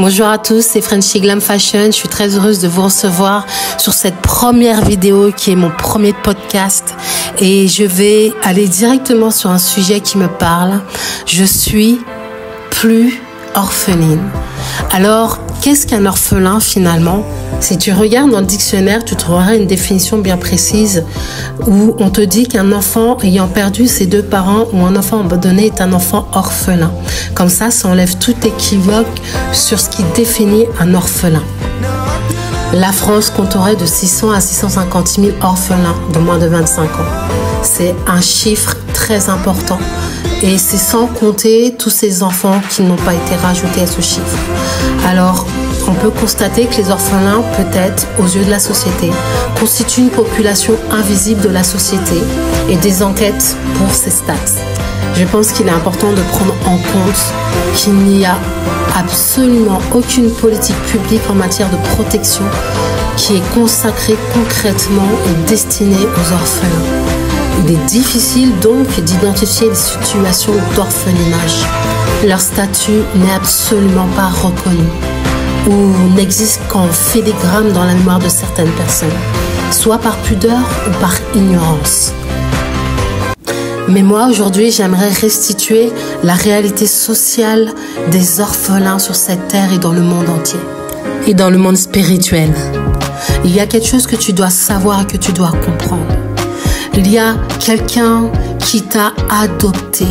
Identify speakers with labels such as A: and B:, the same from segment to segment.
A: Bonjour à tous, c'est Frenchy Glam Fashion. Je suis très heureuse de vous recevoir sur cette première vidéo qui est mon premier podcast. Et je vais aller directement sur un sujet qui me parle. Je suis plus orpheline. Alors, qu'est-ce qu'un orphelin finalement? Si tu regardes dans le dictionnaire, tu trouveras une définition bien précise où on te dit qu'un enfant ayant perdu ses deux parents ou un enfant abandonné est un enfant orphelin. Comme ça enlève tout équivoque sur ce qui définit un orphelin. La France compterait de 600 à 650 000 orphelins de moins de 25 ans. C'est un chiffre très important. Et c'est sans compter tous ces enfants qui n'ont pas été rajoutés à ce chiffre. Alors, on peut constater que les orphelins, peut-être, aux yeux de la société, constituent une population invisible de la société et des enquêtes pour ces stats. Je pense qu'il est important de prendre en compte qu'il n'y a absolument aucune politique publique en matière de protection qui est consacrée concrètement et destinée aux orphelins. Il est difficile donc d'identifier les situations d'orphelinage. Leur statut n'est absolument pas reconnu ou n'existe qu'en filigrane dans la mémoire de certaines personnes, soit par pudeur ou par ignorance. Mais moi, aujourd'hui, j'aimerais restituer la réalité sociale des orphelins sur cette terre et dans le monde entier, et dans le monde spirituel. Il y a quelque chose que tu dois savoir et que tu dois comprendre. Il y a quelqu'un qui t'a adopté.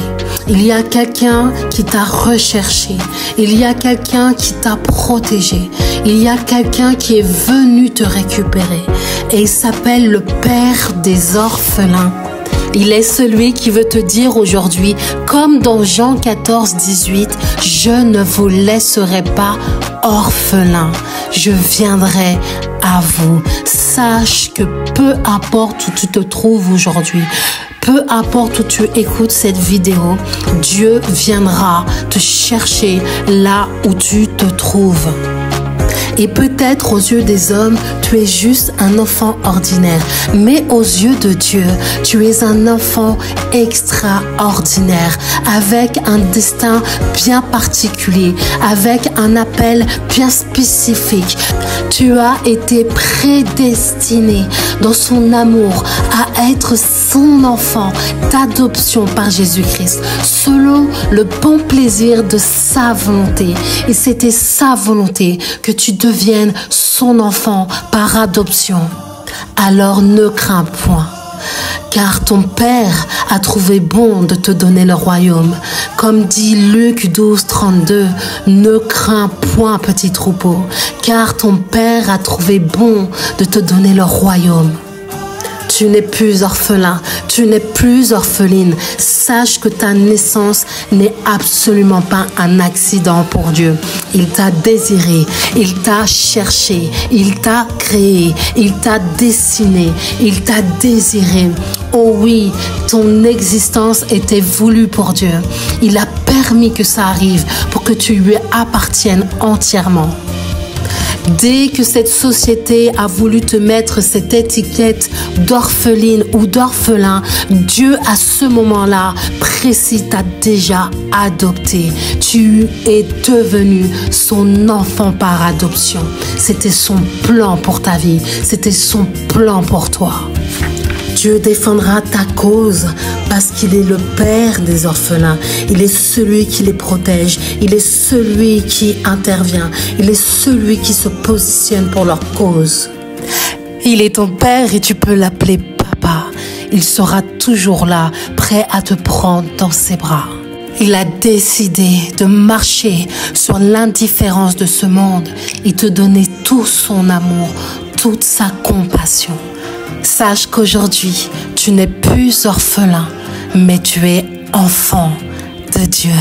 A: Il y a quelqu'un qui t'a recherché. Il y a quelqu'un qui t'a protégé. Il y a quelqu'un qui est venu te récupérer. Et il s'appelle le Père des orphelins. Il est celui qui veut te dire aujourd'hui, comme dans Jean 14, 18, « Je ne vous laisserai pas orphelins, je viendrai à vous. » Sache que peu importe où tu te trouves aujourd'hui, peu importe où tu écoutes cette vidéo, Dieu viendra te chercher là où tu te trouves. Et peut-être aux yeux des hommes, tu es juste un enfant ordinaire. Mais aux yeux de Dieu, tu es un enfant extraordinaire, avec un destin bien particulier, avec un appel bien spécifique. Tu as été prédestiné dans son amour à être son enfant d'adoption par Jésus-Christ, selon le bon plaisir de sa volonté. Et c'était sa volonté que tu deviennes son enfant par adoption. Alors ne crains point, car ton Père a trouvé bon de te donner le royaume. Comme dit Luc 12, 32, ne crains point, petit troupeau, car ton Père a trouvé bon de te donner le royaume. Tu n'es plus orphelin, tu n'es plus orpheline. Sache que ta naissance n'est absolument pas un accident pour Dieu. Il t'a désiré, il t'a cherché, il t'a créé, il t'a dessiné, il t'a désiré. Oh oui, ton existence était voulue pour Dieu. Il a permis que ça arrive pour que tu lui appartiennes entièrement. Dès que cette société a voulu te mettre cette étiquette d'orpheline ou d'orphelin, Dieu à ce moment-là précis t'a déjà adopté. Tu es devenu son enfant par adoption. C'était son plan pour ta vie, c'était son plan pour toi. Dieu défendra ta cause parce qu'il est le Père des orphelins. Il est celui qui les protège. Il est celui qui intervient. Il est celui qui se positionne pour leur cause. Il est ton Père et tu peux l'appeler Papa. Il sera toujours là, prêt à te prendre dans ses bras. Il a décidé de marcher sur l'indifférence de ce monde et te donner tout son amour, toute sa compassion. Sache qu'aujourd'hui, tu n'es plus orphelin, mais tu es enfant de Dieu.